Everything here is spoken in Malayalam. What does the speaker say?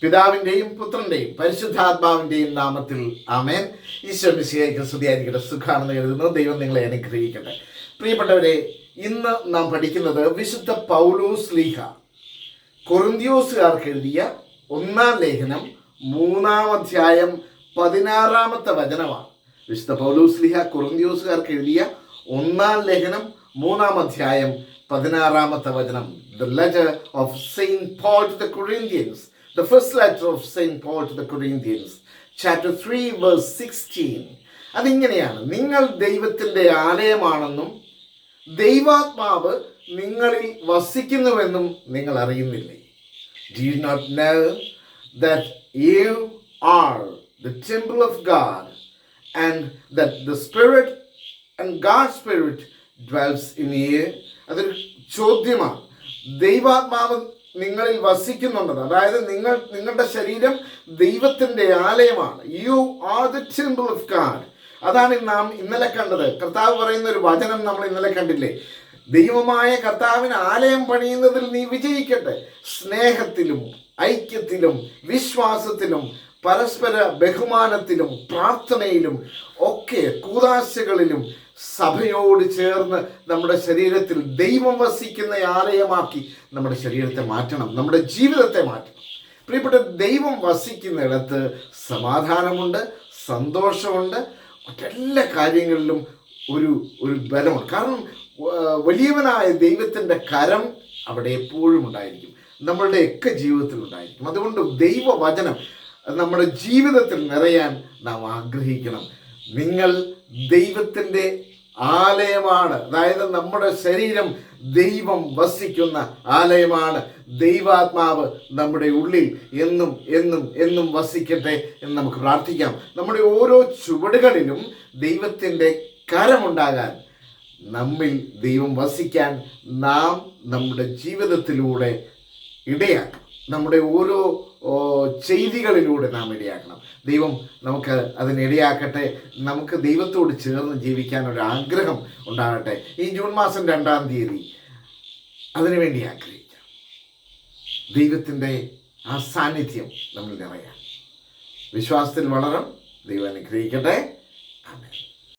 പിതാവിൻ്റെയും പുത്രൻ്റെയും പരിശുദ്ധാത്മാവിൻ്റെയും നാമത്തിൽ ആമേൻ. ഈശോ മിശിഹായ്ക്ക് സ്തുതിയായിരിക്കട്ടെ. സുഖാണെന്ന് കരുതുന്നു. ദൈവം നിങ്ങളെ അനുഗ്രഹിക്കട്ടെ. പ്രിയപ്പെട്ടവരെ, ഇന്ന് നാം പഠിക്കുന്നത് വിശുദ്ധ പൗലോസ് ശ്ലീഹ കൊറിന്ത്യോസുകാർക്ക് എഴുതിയ 1-ാം ലേഖനം 3-ാം അധ്യായം 16-ാമത്തെ വചനമാണ്. വിശുദ്ധ പൗലോസ് ശ്ലീഹ കൊറിന്ത്യോസുകാർക്ക് എഴുതിയ 1-ാം ലേഖനം 3-ാം അധ്യായം 16-ാമത്തെ വചനം. The letter of Saint Paul to the Corinthians. The first letter of Saint Paul to the Corinthians, chapter 3, verse 16. അതിങ്ങനെയാണ്: നിങ്ങൾ ദൈവത്തിൻ്റെ ആലയമാണെന്നും ദൈവാത്മാവ് നിങ്ങളിൽ വസിക്കുന്നുവെന്നും നിങ്ങൾ അറിയുന്നില്ലേ? Do you not know that you are the temple of God and that the Spirit and God's Spirit dwells in you? അതൊരു ചോദ്യമാണ്. ദൈവാത്മാവ് നിങ്ങളിൽ വസിക്കുന്നുണ്ട്. അതായത് നിങ്ങളുടെ ശരീരം ദൈവത്തിൻ്റെ ആലയമാണ്. You are the temple of God. അതാണ് നാം ഇന്നലെ കണ്ടത്. കർത്താവ് പറയുന്ന ഒരു വചനം നമ്മൾ ഇന്നലെ കണ്ടില്ലേ? ദൈവമായ കർത്താവിന് ആലയം പണിയുന്നതിൽ നീ വിജയിക്കട്ടെ. സ്നേഹത്തിലും ഐക്യത്തിലും വിശ്വാസത്തിലും പരസ്പര ബഹുമാനത്തിലും പ്രാർത്ഥനയിലും ഒക്കെ കൂദാശകളിലും സഭയോട് ചേർന്ന് നമ്മുടെ ശരീരത്തിൽ ദൈവം വസിക്കുന്ന ആലയമാക്കി നമ്മുടെ ശരീരത്തെ മാറ്റണം, നമ്മുടെ ജീവിതത്തെ മാറ്റണം. പ്രിയപ്പെട്ട, ദൈവം വസിക്കുന്നിടത്ത് സമാധാനമുണ്ട്, സന്തോഷമുണ്ട്, മറ്റെല്ലാ കാര്യങ്ങളിലും ഒരു ബലമുണ്ട്. കാരണം വലിയവനായ ദൈവത്തിൻ്റെ കരം അവിടെ എപ്പോഴും ഉണ്ടായിരിക്കും, നമ്മളുടെയൊക്കെ ജീവിതത്തിൽ ഉണ്ടായിരിക്കും. അതുകൊണ്ട് ദൈവവചനം നമ്മുടെ ജീവിതത്തിൽ നിറയാൻ നാം ആഗ്രഹിക്കണം. നിങ്ങൾ ദൈവത്തിൻ്റെ ആലയമാണ്. അതായത് നമ്മുടെ ശരീരം ദൈവം വസിക്കുന്ന ആലയമാണ്. ദൈവാത്മാവ് നമ്മുടെ ഉള്ളിൽ എന്നും എന്നും എന്നും വസിക്കട്ടെ എന്ന് നമുക്ക് പ്രാർത്ഥിക്കാം. നമ്മുടെ ഓരോ ചുവടുകളിലും ദൈവത്തിൻ്റെ കരമുണ്ടാകാൻ, നമ്മിൽ ദൈവം വസിക്കാൻ നാം നമ്മുടെ ജീവിതത്തിലൂടെ ഇടയാക്കണം. നമ്മുടെ ഓരോ ചെയ്തികളിലൂടെ നാം ഇടയാക്കണം. ദൈവം നമുക്ക് അതിനിടയാക്കട്ടെ. നമുക്ക് ദൈവത്തോട് ചേർന്ന് ജീവിക്കാൻ ഒരു ആഗ്രഹം ഉണ്ടാകട്ടെ. ഈ ജൂൺ മാസം 2-ാം തീയതി അതിനുവേണ്ടി ആഗ്രഹിക്കാം. ദൈവത്തിൻ്റെ ആ സാന്നിധ്യം നമ്മൾ നിറയാൻ വിശ്വാസത്തിൽ വളരണം. ദൈവം അനുഗ്രഹിക്കട്ടെ. ആമേൻ.